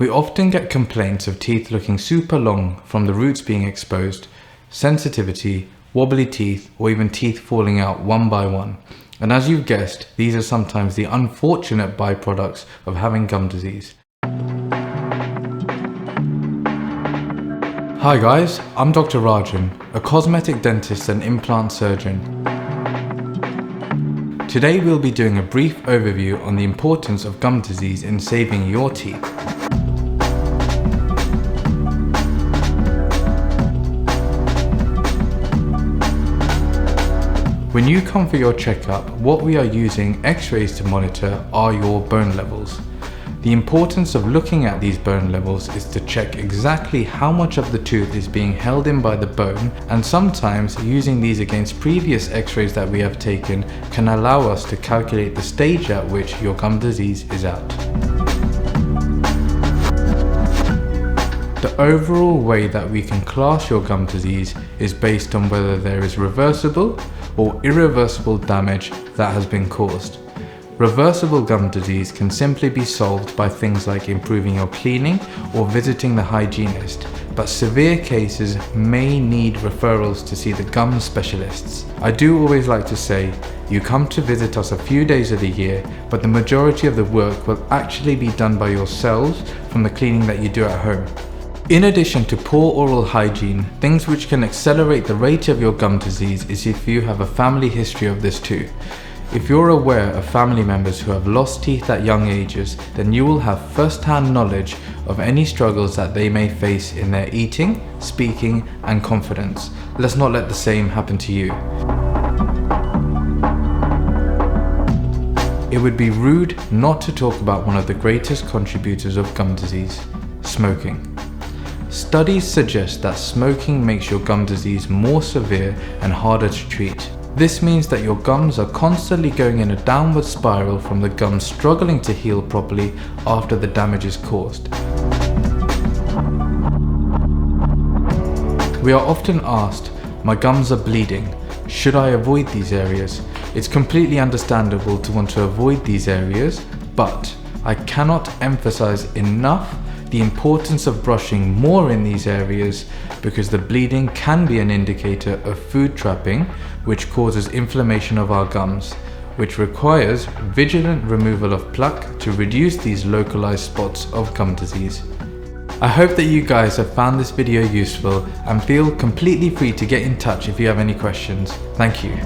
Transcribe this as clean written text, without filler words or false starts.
We often get complaints of teeth looking super long from the roots being exposed, sensitivity, wobbly teeth, or even teeth falling out one by one. And as you've guessed, these are sometimes the unfortunate byproducts of having gum disease. Hi guys, I'm Dr. Rajan, a cosmetic dentist and implant surgeon. Today we'll be doing a brief overview on the importance of gum disease in saving your teeth. When you come for your checkup, what we are using x-rays to monitor are your bone levels. The importance of looking at these bone levels is to check exactly how much of the tooth is being held in by the bone, and sometimes using these against previous x-rays that we have taken can allow us to calculate the stage at which your gum disease is at. The overall way that we can class your gum disease is based on whether there is reversible or irreversible damage that has been caused. Reversible gum disease can simply be solved by things like improving your cleaning or visiting the hygienist, but severe cases may need referrals to see the gum specialists. I do always like to say, you come to visit us a few days of the year, but the majority of the work will actually be done by yourselves from the cleaning that you do at home. In addition to poor oral hygiene, things which can accelerate the rate of your gum disease is if you have a family history of this too. If you're aware of family members who have lost teeth at young ages, then you will have first-hand knowledge of any struggles that they may face in their eating, speaking, and confidence. Let's not let the same happen to you. It would be rude not to talk about one of the greatest contributors of gum disease: smoking. Studies suggest that smoking makes your gum disease more severe and harder to treat. This means that your gums are constantly going in a downward spiral from the gums struggling to heal properly after the damage is caused. We are often asked, "My gums are bleeding. Should I avoid these areas?" It's completely understandable to want to avoid these areas, but I cannot emphasize enough the importance of brushing more in these areas, because the bleeding can be an indicator of food trapping, which causes inflammation of our gums, which requires vigilant removal of plaque to reduce these localized spots of gum disease. I hope that you guys have found this video useful and feel completely free to get in touch if you have any questions. Thank you.